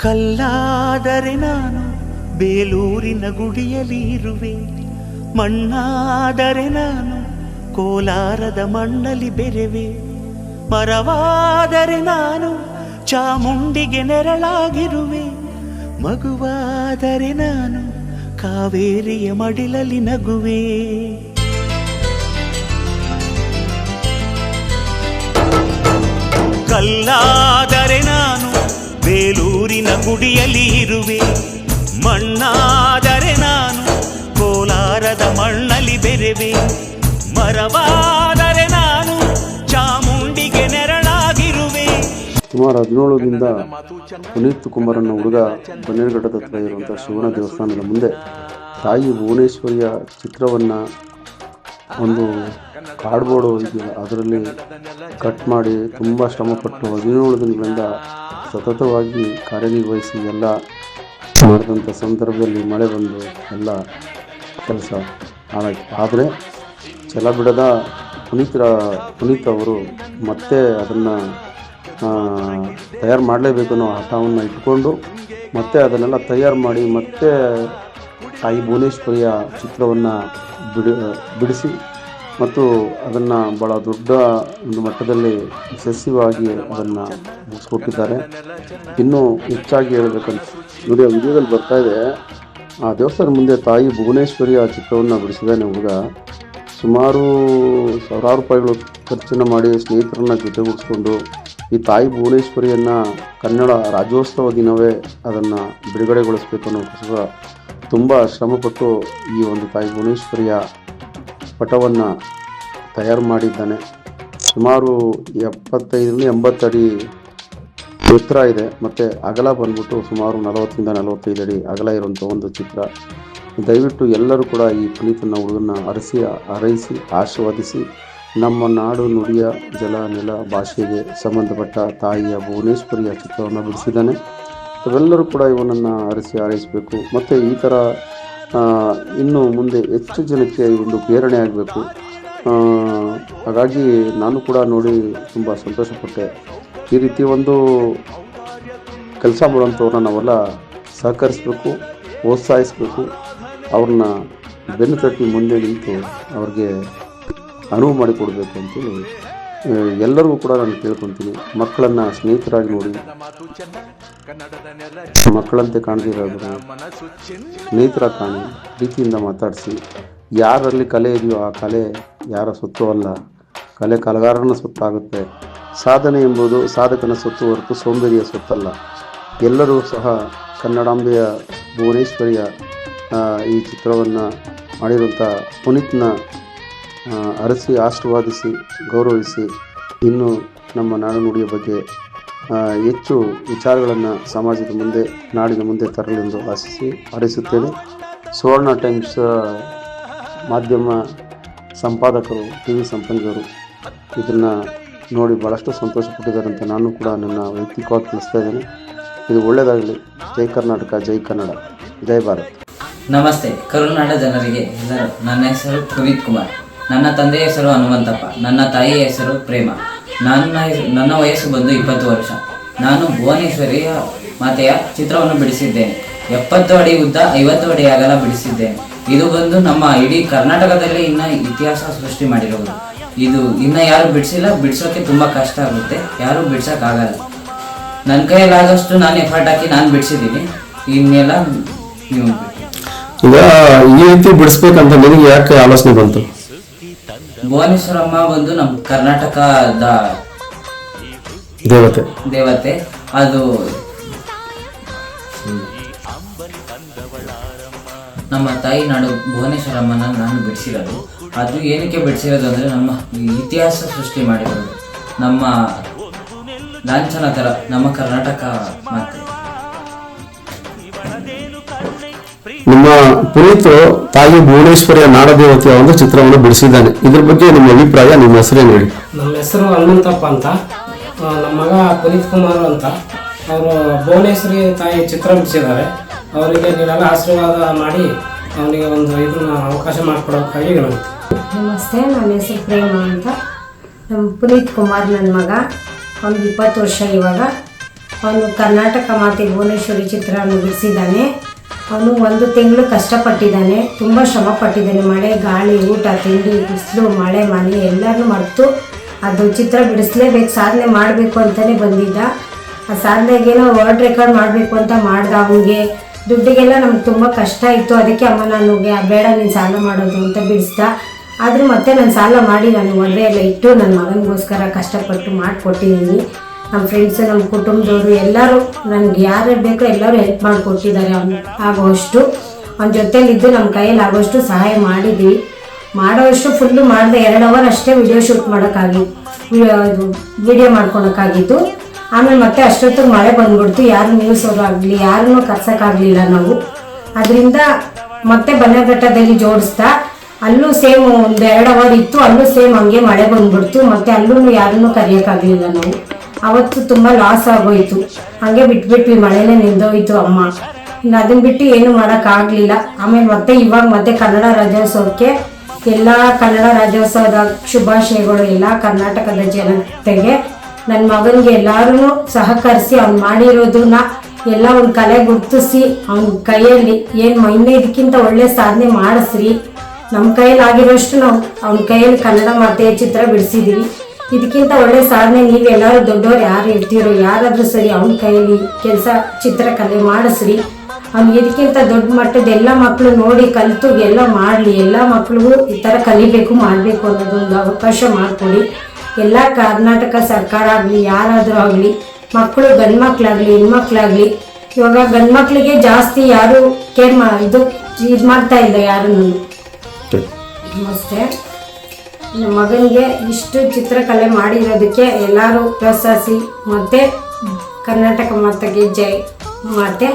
ಕಲ್ಲಾದರೆ ನಾನು ಬೇಲೂರಿನ ಗುಡಿಯಲ್ಲಿ ಇರುವೆ, ಮಣ್ಣಾದರೆ ನಾನು ಕೋಲಾರದ ಮಣ್ಣಲ್ಲಿ ಬೆರೆವೆ, ಮರವಾದರೆ ನಾನು ಚಾಮುಂಡಿಗೆ ನೆರಳಾಗಿರುವೆ, ಮಗುವಾದರೆ ನಾನು ಕಾವೇರಿಯ ಮಡಿಲಲ್ಲಿ ನಗುವೆ. ಕಲ್ಲಾದರೆ ನಾನು ಬೇಲೂರಿನ ಗುಡಿಯಲ್ಲಿ ಇರುವೆ, ಮಣ್ಣಾದರೆ ನಾನು ಕೋಲಾರದ ಮಣ್ಣಲ್ಲಿ ಬೆರೆವೆ, ಮರವಾದರೆ ನಾನು ಚಾಮುಂಡಿಗೆ ನೆರಳಾಗಿರುವೆ. ಸುಮಾರು 17 ದಿನದಿಂದ ಪುನೀತ್ ಕುಮಾರ್ ಅನ್ನೋ ಹುಡುಗ ಬನ್ನೇರುಘಟ್ಟದ ಹತ್ರ ಇರುವಂಥ ಶಿವನ ದೇವಸ್ಥಾನದ ಮುಂದೆ ತಾಯಿ ಭುವನೇಶ್ವರಿಯ ಚಿತ್ರವನ್ನು ಒಂದು ಕಾರ್ಡ್ಬೋರ್ಡು ಇದೆಯಲ್ಲ ಅದರಲ್ಲಿ ಕಟ್ ಮಾಡಿ ತುಂಬ ಶ್ರಮಪಟ್ಟು 17 ದಿನಗಳಿಂದ ಸತತವಾಗಿ ಕಾರ್ಯನಿರ್ವಹಿಸಿ ಎಲ್ಲ ಮಾಡಿದಂಥ ಸಂದರ್ಭದಲ್ಲಿ ಮಳೆ ಬಂದು ಎಲ್ಲ ಕೆಲಸ ಹಾಳಾಯಿತು. ಆದರೆ ಛಲ ಬಿಡದ ಪುನೀತ್ ಅವರು ಮತ್ತೆ ಅದನ್ನು ತಯಾರು ಮಾಡಲೇಬೇಕು ಅನ್ನೋ ಹಠವನ್ನು ಇಟ್ಕೊಂಡು ಮತ್ತೆ ಅದನ್ನೆಲ್ಲ ತಯಾರು ಮಾಡಿ ಮತ್ತೆ ತಾಯಿ ಭುವನೇಶ್ವರಿಯ ಚಿತ್ರವನ್ನು ಬಿಡಿಸಿ ಮತ್ತು ಅದನ್ನು ಭಾಳ ದೊಡ್ಡ ಒಂದು ಮಟ್ಟದಲ್ಲಿ ಯಶಸ್ವಿಯಾಗಿ ಅದನ್ನು ಮುಗಿಸ್ಕೊಟ್ಟಿದ್ದಾರೆ. ಇನ್ನೂ ಹೆಚ್ಚಾಗಿ ಹೇಳಬೇಕಂತ ವಿಡಿಯೋದಲ್ಲಿ ಬರ್ತಾ ಇದೆ. ಆ ದೇವಸ್ಥಾನದ ಮುಂದೆ ತಾಯಿ ಭುವನೇಶ್ವರಿಯ ಚಿತ್ರವನ್ನು ಬಿಡಿಸಿದ್ದಾನೆ ಹುಡುಗ. ಸುಮಾರು ಸಾವಿರಾರು ರೂಪಾಯಿಗಳು ಖರ್ಚನ್ನು ಮಾಡಿ ಸ್ನೇಹಿತರನ್ನ ಜೊತೆಗೂಡಿಸ್ಕೊಂಡು ಈ ತಾಯಿ ಭುವನೇಶ್ವರಿಯನ್ನು ಕನ್ನಡ ರಾಜ್ಯೋತ್ಸವ ದಿನವೇ ಅದನ್ನು ಬಿಡುಗಡೆಗೊಳಿಸಬೇಕು ಅನ್ನೋಕ್ಕೋಸ್ಕರ ತುಂಬ ಶ್ರಮಪಟ್ಟು ಈ ಒಂದು ತಾಯಿ ಭುವನೇಶ್ವರಿಯ ಪಟವನ್ನು ತಯಾರು ಮಾಡಿದ್ದಾನೆ. ಸುಮಾರು 75-80 ಅಡಿ ಎತ್ತರ ಇದೆ ಮತ್ತು ಅಗಲ ಬಂದ್ಬಿಟ್ಟು ಸುಮಾರು 40-45 ಅಡಿ ಅಗಲ ಇರುವಂಥ ಒಂದು ಚಿತ್ರ. ದಯವಿಟ್ಟು ಎಲ್ಲರೂ ಕೂಡ ಈ ಪುನೀತನ ಹುಡುಗನ್ನ ಹಾರೈಸಿ ಆಶೀರ್ವದಿಸಿ ನಮ್ಮ ನಾಡು ನುಡಿಯ ಜಲ ನೆಲ ಭಾಷೆಗೆ ಸಂಬಂಧಪಟ್ಟ ತಾಯಿಯ ಭುವನೇಶ್ವರಿಯ ಚಿತ್ರವನ್ನು ಬಿಡಿಸಿದ್ದಾನೆ. ತಾವೆಲ್ಲರೂ ಕೂಡ ಇವನನ್ನು ಹಾರೈಸಬೇಕು ಮತ್ತು ಈ ಥರ ಇನ್ನು ಮುಂದೆ ಹೆಚ್ಚು ಜನಕ್ಕೆ ಈ ಒಂದು ಪ್ರೇರಣೆ ಆಗಬೇಕು. ಹಾಗಾಗಿ ನಾನು ಕೂಡ ನೋಡಿ ತುಂಬ ಸಂತೋಷಪಟ್ಟೆ. ಈ ರೀತಿ ಒಂದು ಕೆಲಸ ಮಾಡುವಂಥವ್ರನ್ನ ನಾವೆಲ್ಲ ಸಹಕರಿಸಬೇಕು, ಪ್ರೋತ್ಸಾಹಿಸಬೇಕು, ಅವ್ರನ್ನ ಬೆನ್ನು ತಟ್ಟಿ ಮುಂದೆ ನಿಂತು ಅವ್ರಿಗೆ ಅನುವು ಮಾಡಿಕೊಡ್ಬೇಕು ಅಂತೇಳಿ ಎಲ್ಲರಿಗೂ ಕೂಡ ನಾನು ಕೇಳ್ಕೊತೀನಿ. ಮಕ್ಕಳನ್ನು ಸ್ನೇಹಿತರಾಗಿ ನೋಡಿ, ಮಕ್ಕಳಂತೆ ಕಾಣದಿರೋದು ಸ್ನೇಹಿತರ ಕಾಣಿ, ಪ್ರೀತಿಯಿಂದ ಮಾತಾಡಿಸಿ. ಯಾರಲ್ಲಿ ಕಲೆ ಇದೆಯೋ ಆ ಕಲೆ ಯಾರ ಸೊತ್ತು ಅಲ್ಲ, ಕಲೆ ಕಲೆಗಾರನ ಸೊತ್ತಾಗುತ್ತೆ. ಸಾಧನೆ ಎಂಬುದು ಸಾಧಕನ ಸೊತ್ತು ಹೊರತು ಸೌಂದರ್ಯ ಸೊತ್ತಲ್ಲ. ಎಲ್ಲರೂ ಸಹ ಕನ್ನಡಾಂಬೆಯ ಭುವನೇಶ್ವರಿಯ ಈ ಚಿತ್ರವನ್ನು ಮಾಡಿರುವಂಥ ಪುನೀತ್ನ ಅರಸಿ ಆಶೀರ್ವಾದಿಸಿ ಗೌರವಿಸಿ ಇನ್ನು ನಮ್ಮ ನಾಡು ನುಡಿಯ ಬಗ್ಗೆ ಹೆಚ್ಚು ವಿಚಾರಗಳನ್ನು ಸಮಾಜದ ಮುಂದೆ ನಾಡಿನ ಮುಂದೆ ತರಲೆಂದು ಹಾರೈಸುತ್ತೇನೆ. ಸುವರ್ಣ ಟೈಮ್ಸ್ ಮಾಧ್ಯಮ ಸಂಪಾದಕರು TV ಸಂಪಂಗಿಯವರು ಇದನ್ನು ನೋಡಿ ಭಾಳಷ್ಟು ಸಂತೋಷಪಟ್ಟಿದ್ದಾರೆ ಅಂತ ನಾನು ಕೂಡ ನನ್ನ ವೈಯಕ್ತಿಕವಾಗಿ ತಿಳಿಸ್ತಾ ಇದ್ದೇನೆ. ಇದು ಒಳ್ಳೆಯದಾಗಲಿ. ಜೈ ಕರ್ನಾಟಕ, ಜೈ ಕನ್ನಡ, ಜೈ ಭಾರತ್. ನಮಸ್ತೆ ಕರುನಾಡ ಜನರಿಗೆ ಎಲ್ಲರೂ. ನನ್ನ ಹೆಸರು ಪುನೀತ್ ಕುಮಾರ್. ನನ್ನ ತಂದೆಯ ಹೆಸರು ಹನುಮಂತಪ್ಪ. ನನ್ನ ತಾಯಿಯ ಹೆಸರು ಪ್ರೇಮ. ನನ್ನ ವಯಸ್ಸು ಬಂದು 20 ವರ್ಷ. ನಾನು ಭುವನೇಶ್ವರಿಯ ಮಾತೆಯ ಚಿತ್ರವನ್ನು ಬಿಡಿಸಿದ್ದೇನೆ. 70 ಅಡಿ ಉದ್ದ 50 ಅಡಿ ಅಗಲ ಬಿಡಿಸಿದ್ದೇನೆ. ಇದು ಬಂದು ನಮ್ಮ ಇಡೀ ಕರ್ನಾಟಕದಲ್ಲಿ ಇನ್ನು ಇತಿಹಾಸ ಸೃಷ್ಟಿ ಮಾಡಿರುವುದು. ಇದು ಇನ್ನು ಯಾರು ಬಿಡಿಸಿಲ್ಲ, ಬಿಡಿಸೋಕೆ ತುಂಬ ಕಷ್ಟ ಆಗುತ್ತೆ, ಯಾರು ಬಿಡ್ಸೋಕ್ಕಾಗಲ್ಲ. ನನ್ನ ಕೈಯಲ್ಲಾದಷ್ಟು ನಾನು ಎಫರ್ಟ್ ಹಾಕಿ ನಾನು ಬಿಡಿಸಿದ್ದೀನಿ. ಇನ್ನೆಲ್ಲ ನೀವು ಈಗ ಈ ರೀತಿ ಬಿಡಿಸ್ಬೇಕಂತ ನಿನಗೆ ಯಾಕೆ ಆಲೋಚನೆ ಬಂತು? ಭುವನೇಶ್ವರಮ್ಮ ಬಂದು ನಮ್ಮ ಕರ್ನಾಟಕದ ದೇವತೆ. ಅದು ನಮ್ಮ ತಾಯಿ ನಾಡು ಭುವನೇಶ್ವರಮ್ಮನ ನಾನು ಬಿಡಿಸಿರೋದು. ಅದು ಏನಕ್ಕೆ ಬಿಡಿಸಿರೋದು ಅಂದರೆ ನಮ್ಮ ಇತಿಹಾಸ ಸೃಷ್ಟಿ ಮಾಡಿರೋದು, ನಮ್ಮ ಲಾಂಛನ ಥರ ನಮ್ಮ ಕರ್ನಾಟಕ ಮಾತೆ. ನಿಮ್ಮ ಪುನೀತ್ ತಾಯಿ ಭುವನೇಶ್ವರಿಯ ನಾಡದೇವತೆಯ ಒಂದು ಚಿತ್ರವನ್ನು ಬಿಡಿಸಿದ್ದಾನೆ. ಇದ್ರ ಬಗ್ಗೆ ನಿಮ್ಮ ಅಭಿಪ್ರಾಯ, ನಿಮ್ಮ ಹೆಸರೇನು ಹೇಳಿ? ನಮ್ಮ ಹೆಸರು ಹನುಮಂತಪ್ಪ ಅಂತ. ನಮ್ಮ ಮಗ ಪುನೀತ್ ಕುಮಾರ್ ಅಂತ. ಅವರು ಭುವನೇಶ್ವರಿ ತಾಯಿ ಚಿತ್ರ ಬಿಡಿಸಿದ್ದಾರೆ. ಅವರಿಗೆ ನೀವೆಲ್ಲ ಆಶೀರ್ವಾದ ಮಾಡಿ ಅವನಿಗೆ ಒಂದು ಇದನ್ನ ಅವಕಾಶ ಮಾಡಿಕೊಡೋಕ್ಕಾಗಿ ವಿನಂತಿ. ನಮಸ್ತೆ, ನನ್ನ ಹೆಸರು ಪ್ರೇಮ ಅಂತ. ನಮ್ಮ ಪುನೀತ್ ಕುಮಾರ್ ನನ್ನ ಮಗ. ಅವ್ನಿಗೆ 20 ವರ್ಷ ಇವಾಗ. ಅವನು ಕರ್ನಾಟಕ ಮಾತೆ ಭುವನೇಶ್ವರಿ ಚಿತ್ರವನ್ನು ಬಿಡಿಸಿದ್ದಾನೆ. ಅವನು 1 ತಿಂಗಳು ಕಷ್ಟಪಟ್ಟಿದ್ದಾನೆ, ತುಂಬ ಶ್ರಮ ಪಟ್ಟಿದ್ದಾನೆ. ಮಳೆ, ಗಾಳಿ, ಊಟ, ತಿಂಡಿ, ಬಿಸಿಲು, ಮಳೆ, ಮನೆ ಎಲ್ಲರನ್ನೂ ಮರೆತು ಅದು ಚಿತ್ರ ಬಿಡಿಸ್ಲೇಬೇಕು, ಸಾಧನೆ ಮಾಡಬೇಕು ಅಂತಲೇ ಬಂದಿದ್ದ. ಆ ಸಾಧನೆಗೇನೋ ವರ್ಲ್ಡ್ ರೆಕಾರ್ಡ್ ಮಾಡಬೇಕು ಅಂತ ಮಾಡ್ದ. ಅವನಿಗೆ ದುಡ್ಡಿಗೆಲ್ಲ ನಮ್ಗೆ ತುಂಬ ಕಷ್ಟ ಇತ್ತು. ಅದಕ್ಕೆ ಅಮ್ಮ ನನಗೆ ಬೇಡ ನೀನು ಸಾಲ ಮಾಡೋದು ಅಂತ ಬಿಡಿಸ್ದ. ಆದರೂ ಮತ್ತೆ ನಾನು ಸಾಲ ಮಾಡಿ ನಾನು ಒಳ್ಳೆ ಎಲ್ಲ ಇಟ್ಟು ನನ್ನ ಮಗನಿಗೋಸ್ಕರ ಕಷ್ಟಪಟ್ಟು ಮಾಡಿಕೊಟ್ಟಿದ್ದೀನಿ. ನಮ್ಮ ಫ್ರೆಂಡ್ಸು, ನಮ್ಮ ಕುಟುಂಬದವರು ಎಲ್ಲರೂ ನನಗೆ ಯಾರು ಬೇಕೋ ಎಲ್ಲರೂ ಹೆಲ್ಪ್ ಮಾಡಿಕೊಟ್ಟಿದ್ದಾರೆ. ಅವ್ನು ಆಗೋಷ್ಟು ಅವನ ಜೊತೆಲಿದ್ದು ನಮ್ಮ ಕೈಯಲ್ಲಿ ಆಗೋಷ್ಟು ಸಹಾಯ ಮಾಡಿದ್ವಿ. ಮಾಡೋವಷ್ಟು ಫುಲ್ಲು ಮಾಡಿದೆ. 2 ಅವರ್ ಅಷ್ಟೇ ವಿಡಿಯೋ ಶೂಟ್ ಮಾಡೋಕ್ಕಾಗಿದ್ದು, ವಿಡಿಯೋ ಮಾಡ್ಕೊಳಕ್ಕಾಗಿತ್ತು. ಆಮೇಲೆ ಮತ್ತೆ ಅಷ್ಟೊತ್ತಿಗೆ ಮಳೆ ಬಂದ್ಬಿಡ್ತು. ಯಾರು ನ್ಯೂಸ್ ಅವರು ಆಗಲಿ ಯಾರನ್ನೂ ಕರ್ಸೋಕ್ಕಾಗಲಿಲ್ಲ ನಾವು. ಅದರಿಂದ ಮತ್ತೆ ಬನ್ನಘಟ್ಟದಲ್ಲಿ ಜೋಡಿಸ್ತಾ ಅಲ್ಲೂ ಸೇಮ್ 1-2 ಅವರ್ ಇತ್ತು. ಅಲ್ಲೂ ಸೇಮ್ ಹಂಗೆ ಮಳೆ ಬಂದ್ಬಿಡ್ತು. ಮತ್ತೆ ಅಲ್ಲೂ ಯಾರನ್ನೂ ಕರೆಯೋಕ್ಕಾಗಲಿಲ್ಲ ನಾವು. ಅವತ್ತು ತುಂಬ ಲಾಸ್ ಆಗೋಯ್ತು. ಹಾಗೆ ಬಿಟ್ಬಿಟ್ವಿ, ಮಳೆನೇ ನಿಂದೋಯ್ತು ಅಮ್ಮ. ಇನ್ನು ಅದನ್ನ ಬಿಟ್ಟು ಏನು ಮಾಡೋಕ್ಕಾಗಲಿಲ್ಲ. ಆಮೇಲೆ ಮತ್ತೆ ಕನ್ನಡ ರಾಜ್ಯೋತ್ಸವಕ್ಕೆ ಎಲ್ಲ ಕನ್ನಡ ರಾಜ್ಯೋತ್ಸವದ ಶುಭಾಶಯಗಳು ಎಲ್ಲ ಕರ್ನಾಟಕದ ಜನತೆಗೆ. ನನ್ನ ಮಗನಿಗೆ ಎಲ್ಲರೂ ಸಹಕರಿಸಿ ಅವ್ನು ಮಾಡಿರೋದನ್ನ ಎಲ್ಲ ಒಂದು ಕಲೆ ಗುರ್ತಿಸಿ ಅವನ ಕೈಯಲ್ಲಿ ಇನ್ನೂ ಇದಕ್ಕಿಂತ ಒಳ್ಳೆ ಸಾಧನೆ ಮಾಡಿಸ್ರಿ. ನಮ್ಮ ಕೈಯಲ್ಲಿ ಆಗಿರೋಷ್ಟು ನಾವು ಅವನ ಕೈಯಲ್ಲಿ ಕನ್ನಡ ಮಾತೆಯ ಚಿತ್ರ ಬಿಡಿಸಿದ್ದೀವಿ. ಇದಕ್ಕಿಂತ ಒಳ್ಳೆ ಸಾಧನೆ ನೀವೆಲ್ಲರೂ ದೊಡ್ಡವ್ರು ಯಾರು ಇರ್ತೀರೋ ಯಾರಾದರೂ ಸರಿ ಅವನ ಕೈಯಲ್ಲಿ ಕೆಲಸ ಚಿತ್ರಕಲೆ ಮಾಡಿಸ್ರಿ. ಅವ್ನಿಗೆ ಇದಕ್ಕಿಂತ ದೊಡ್ಡ ಮಟ್ಟದ ಎಲ್ಲ ಮಕ್ಕಳು ನೋಡಿ ಕಲಿತು ಎಲ್ಲ ಮಾಡಲಿ. ಎಲ್ಲ ಮಕ್ಕಳಿಗೂ ಈ ಥರ ಕಲಿಬೇಕು, ಮಾಡಬೇಕು ಅನ್ನೋದೊಂದು ಅವಕಾಶ ಮಾಡಿಕೊಡಿ. ಎಲ್ಲ ಕರ್ನಾಟಕ ಸರ್ಕಾರ ಆಗಲಿ ಯಾರಾದರೂ ಆಗಲಿ, ಮಕ್ಕಳು ಗಂಡು ಮಕ್ಕಳಾಗಲಿ ಹೆಣ್ಮಕ್ಳಾಗಲಿ, ಇವಾಗ ಗಂಡು ಮಕ್ಕಳಿಗೆ ಜಾಸ್ತಿ ಯಾರು ಕೇರ್ ಇದು ಮಾಡ್ತಾ ಇಲ್ಲ ಯಾರನ್ನು. ಅಷ್ಟೇ ನಮ್ಮ ಮಗನಿಗೆ ಇಷ್ಟು ಚಿತ್ರಕಲೆ ಮಾಡಿರೋದಕ್ಕೆ ಎಲ್ಲರೂ ಪ್ರೋತ್ಸಾಹಿಸಿ. ಮತ್ತು ಕರ್ನಾಟಕ ಮಾತೆಗೆ ಜೈ ಮಾತೆ.